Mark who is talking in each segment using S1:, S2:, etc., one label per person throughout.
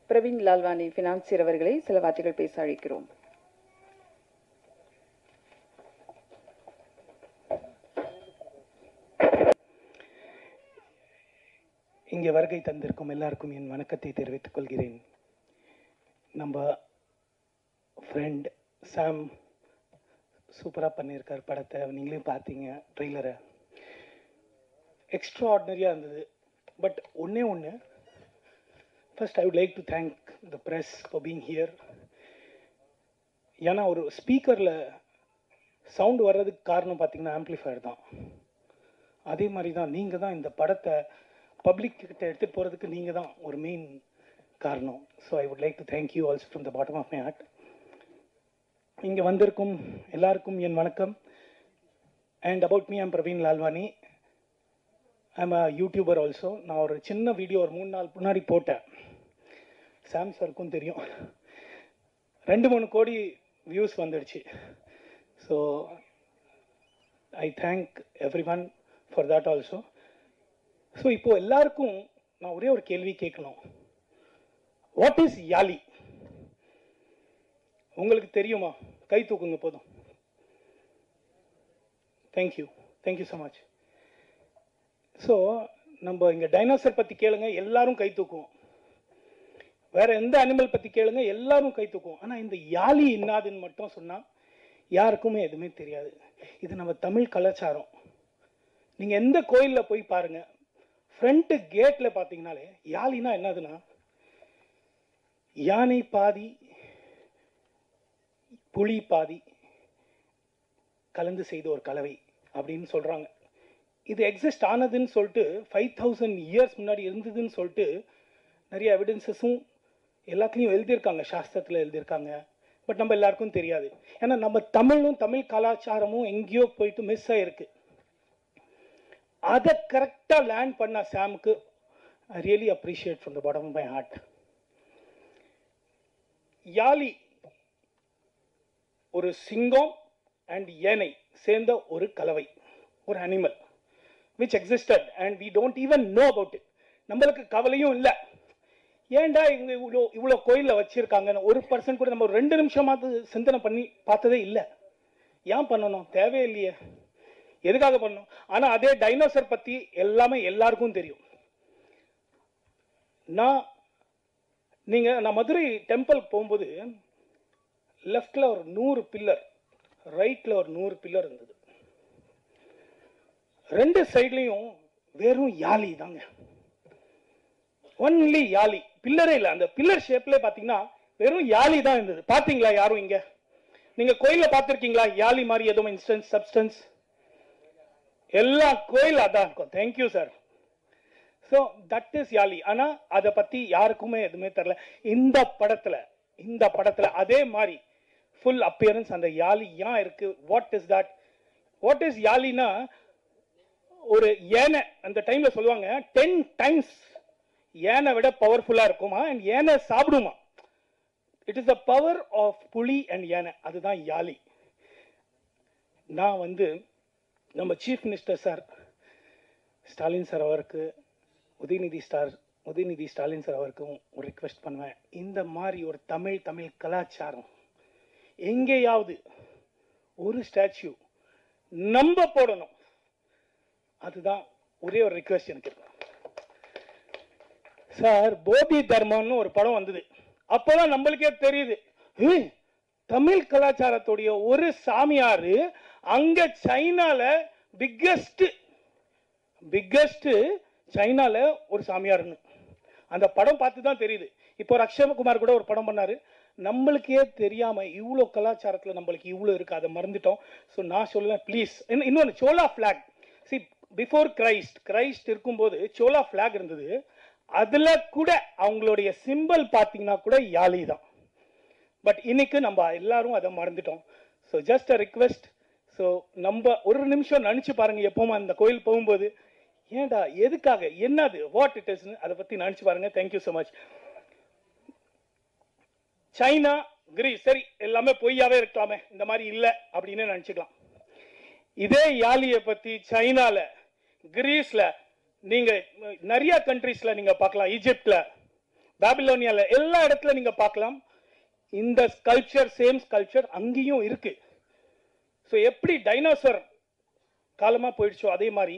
S1: Praveen Lalwani financier அவர்களை சில வார்த்தைகள் பேச அழைக்கிறோம்.
S2: இங்கே வருகை தந்திருக்கும் எல்லாருக்கும் என் வணக்கத்தை தெரிவித்துக் கொள்கிறேன். நம்ம ஃப்ரெண்ட் சாம் சூப்பராக பண்ணியிருக்கார் படத்தை. நீங்களே பார்த்தீங்க ட்ரெய்லரை. எக்ஸ்ட்ரா ஆர்டினரியாக இருந்தது. பட் ஒன்று first I would like to thank the press for being here. ஏன்னா ஒரு ஸ்பீக்கரில் சவுண்டு வர்றதுக்கு காரணம் பார்த்தீங்கன்னா ஆம்ப்ளிஃபயர் தான். அதே மாதிரி தான் நீங்கள் தான் இந்த படத்தை பப்ளிக் கிட்ட எடுத்துகிட்டு போகிறதுக்கு நீங்கள் தான் ஒரு மெயின் காரணம். So I would like to thank you also from the bottom of my heart. இங்கே வந்திருக்கும் எல்லாருக்கும் என் வணக்கம். And about me I'm Praveen Lalwani. I'm a YouTuber also. நான் ஒரு சின்ன வீடியோ ஒரு 3 நாள் முன்னாடி போட்டேன். சாம் சாருக்கும் தெரியும். 2-3 கோடி வியூஸ் வந்துடுச்சு. So I thank everyone for that also. ஸோ இப்போ எல்லாருக்கும் நான் ஒரே ஒரு கேள்வி கேட்கணும். What is yali? உங்களுக்கு தெரியுமா? கை தூக்குங்க போதும். Thank you so much. ஸோ நம்ம இங்கே டைனோசர் பற்றி கேளுங்க, எல்லாரும் கை தூக்குவோம். வேற எந்த அனிமல் பற்றி கேளுங்க, எல்லாரும் கை தூக்குவோம். ஆனால் இந்த யாலி என்னாதுன்னு மட்டும் சொன்னால் யாருக்குமே எதுவுமே தெரியாது. இது நம்ம தமிழ் கலாச்சாரம். நீங்கள் எந்த கோயிலில் போய் பாருங்க, ஃப்ரண்ட் கேட்ல பார்த்தீங்கன்னாலே யாலினா என்னதுன்னா யானை பாதி புலி பாதி கலந்து செய்த ஒரு கலவை அப்படின்னு சொல்றாங்க. இது எக்ஸிஸ்ட் ஆனதுன்னு சொல்லிட்டு 5000 இயர்ஸ் முன்னாடி இருந்ததுன்னு சொல்லிட்டு நிறைய எவிடன்சஸும் எல்லாத்துலேயும் எழுதியிருக்காங்க, சாஸ்திரத்தில் எழுதியிருக்காங்க. பட் நம்ம எல்லாருக்கும் தெரியாது. ஏன்னா நம்ம தமிழ் கலாச்சாரமும் எங்கேயோ போயிட்டு மிஸ் ஆயிருக்கு. அதை கரெக்டாக லேண்ட் பண்ண சாமுக்கு I really appreciate from the bottom of my heart. Yali ஒரு சிங்கம் அண்ட் யானை சேர்ந்த ஒரு கலவை, ஒரு animal which existed and we don't even know about it. நம்மளுக்கு கவலையும் இல்லை. ஏன்டா இவங்க இவ்வளோ கோயிலில் வச்சிருக்காங்கன்னு 1% கூட நம்ம 2 நிமிஷமாவது சிந்தனை பண்ணி பார்த்ததே இல்லை. ஏன் பண்ணணும்? தேவையில்லையே. எதுக்காக பண்ணணும்? ஆனா அதே டைனோசர் பத்தி எல்லாமே எல்லாருக்கும் தெரியும். நான் மதுரை டெம்பிள் போகும்போது லெஃப்ட்ல ஒரு 100 பில்லர், ரைட்ல ஒரு 100 பில்லர் இருந்தது. 2 சைட்லயும் வெறும் யாலி தாங்க. ஒன்லி யாலி, பில்லரே இல்லை. அந்த பில்லர் ஷேப்ல பாத்தீங்கன்னா வெறும் யாலி தான் இருந்தது. பாத்தீங்களா யாரும்? இங்க நீங்க கோயில பார்த்திருக்கீங்களா யாலி மாதிரி எதுவும் இன்ஸ்டன்ஸ் சப்ஸ்டன்ஸ்? எல்லா கோயில் அதான் இருக்கும். Thank you sir. So that is yali. ஆனா அதை பத்தி யாருக்குமே எதுவுமே தெரியல. இந்த படத்துல அதே மாதிரி ஃபுல் அப்பியரன்ஸ் அந்த யாலி ஏன் இருக்கு? What is that? What is யாலினா ஒரு யானை அந்த டைம்ல சொல்லுவாங்க 10 டைம்ஸ் யானை விட பவர்ஃபுல்லா இருக்குமா அண்ட் யானை சாப்பிடுமா. It is the power of புலி அண்ட் யானை. அதுதான் யாலி. நான் நம்ம chief minister sir Stalin sir அவருக்கு, உதயநிதி ஸ்டாலின் சார் அவருக்கும் ஒரு ரிக்வெஸ்ட் பண்ணுவேன். இந்த மாதிரி ஒரு தமிழ் கலாச்சாரம் எங்கேயாவது ஒரு ஸ்டாச்சு நம்ம போடணும். அதுதான் ஒரே ஒரு ரிக்வெஸ்ட் எனக்கு இருக்கு சார். போதி தர்மம்னு ஒரு படம் வந்தது. அப்பதான் நம்மளுக்கே தெரியுது தமிழ் கலாச்சாரத்துடைய ஒரு சாமியாரு அங்க சைனால பிக்கஸ்ட் சைனால ஒரு சாமியார்னு அந்த படம் பார்த்து தான் தெரியுது. இப்போ அக்ஷயகுமார் கூட ஒரு படம் பண்ணாரு. நம்மளுக்கே தெரியாம இவ்வளோ கலாச்சாரத்துல நம்மளுக்கு இவ்வளோ இருக்கு, அதை மறந்துட்டோம். ஸோ நான் சொல்லுவேன் ப்ளீஸ். இன்னொன்று சோலா பிளாக். சி பிஃபோர் கிரைஸ்ட் இருக்கும்போது சோலா பிளாக் இருந்தது. அதுல கூட அவங்களுடைய சிம்பிள் பார்த்தீங்கன்னா கூட யாலி தான். பட் இன்னைக்கு நம்ம எல்லாரும் அதை மறந்துட்டோம். So just a request. So நம்ம ஒரு நிமிஷம் நினைச்சு பாருங்க, எப்பவும் அந்த கோயில் போகும்போது ஏண்டா எதுக்காக என்னது வாட் இட் இஸ் அதை பத்தி நினைச்சு பாருங்க. Thank you so much. China Greece சரி எல்லாமே பொய்யாவே இருக்கலாமே, இந்த மாதிரி இல்லை அப்படின்னு நினைச்சுக்கலாம். இதே யாலியை பத்தி சைனால கிரீஸ்ல நீங்க நிறைய கண்ட்ரீஸ்ல நீங்க பார்க்கலாம். ஈஜிப்ட்ல பாபிலோனியால எல்லா இடத்துல நீங்க பார்க்கலாம். இந்த ஸ்கல்ப்சர், சேம் ஸ்கல்ப்சர் அங்கேயும் இருக்கு. ஸோ எப்படி டைனோசர் காலமா போயிடுச்சோ அதே மாதிரி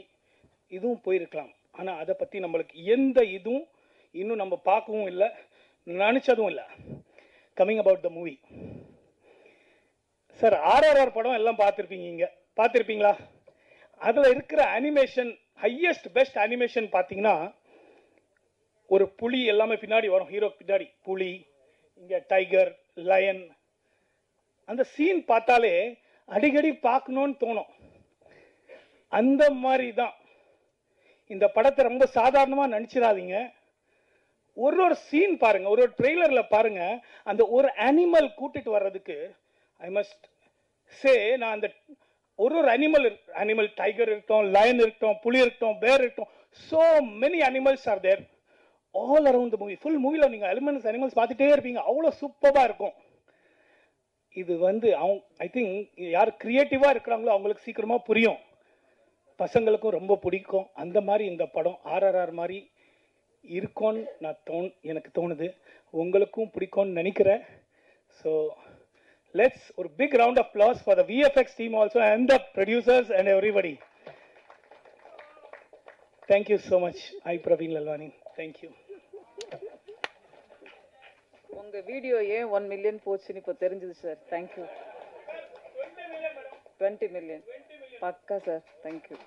S2: இதுவும் போயிருக்கலாம். ஆனா அதை பத்தி நம்மளுக்கு எந்த இதுவும் இன்னும் நம்ம பார்க்கவும் இல்லை, நினைச்சதும் இல்லை. Coming about the movie sir, RRR படம் எல்லாம் பார்த்துருப்பீங்களா? அதுல இருக்கிற அனிமேஷன், ஹையஸ்ட் பெஸ்ட் அனிமேஷன் பார்த்தீங்கன்னா, ஒரு புலி எல்லாமே பின்னாடி வரும், ஹீரோ பின்னாடி புலி, இங்க டைகர், லயன். அந்த சீன் பார்த்தாலே அடிக்கடி பார்க்கணும்னு தோணும். அந்த மாதிரி தான் இந்த படத்தை ரொம்ப சாதாரணமா நினைச்சிடாதீங்க. ஒரு சீன் பாருங்க, ஒரு ட்ரெய்லர்ல பாருங்க, அந்த ஒரு அனிமல் கூட்டிட்டு வர்றதுக்கு ஐ மஸ்ட் சே, நான் அந்த ஒரு அனிமல் டைகர் இருக்கட்டும், லயன் இருக்கட்டும், புலி இருக்கட்டும், பேர் இருக்கட்டும், so many animals are there all around the movie. Full மூவில நீங்க அனிமல்ஸ் பார்த்துட்டே இருப்பீங்க, அவ்வளோ சூப்பரா இருக்கும். இது ஐ திங்க் யார் கிரியேட்டிவா இருக்கிறாங்களோ அவங்களுக்கு சீக்கிரமா புரியும், பசங்களுக்கும் ரொம்ப பிடிக்கும். அந்த மாதிரி இந்த படம் RRR மாதிரி இருக்கும்னு எனக்கு தோணுது. உங்களுக்கும் பிடிக்கும்னு நினைக்கிறேன். ஸோ let's ஒரு big round of applause for the VFX team also and the producers and everybody. Thank you so much. I Praveen Lalwani. Thank you.
S1: உங்க வீடியோ ஏன் 1 மில்லியன் போச்சுன்னு இப்போ தெரிஞ்சது சார். தேங்க்யூ. 20 மில்லியன் பக்கா சார். தேங்க்யூ.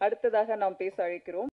S1: அடுத்ததாக நாம் பேச அழைக்கிறோம்.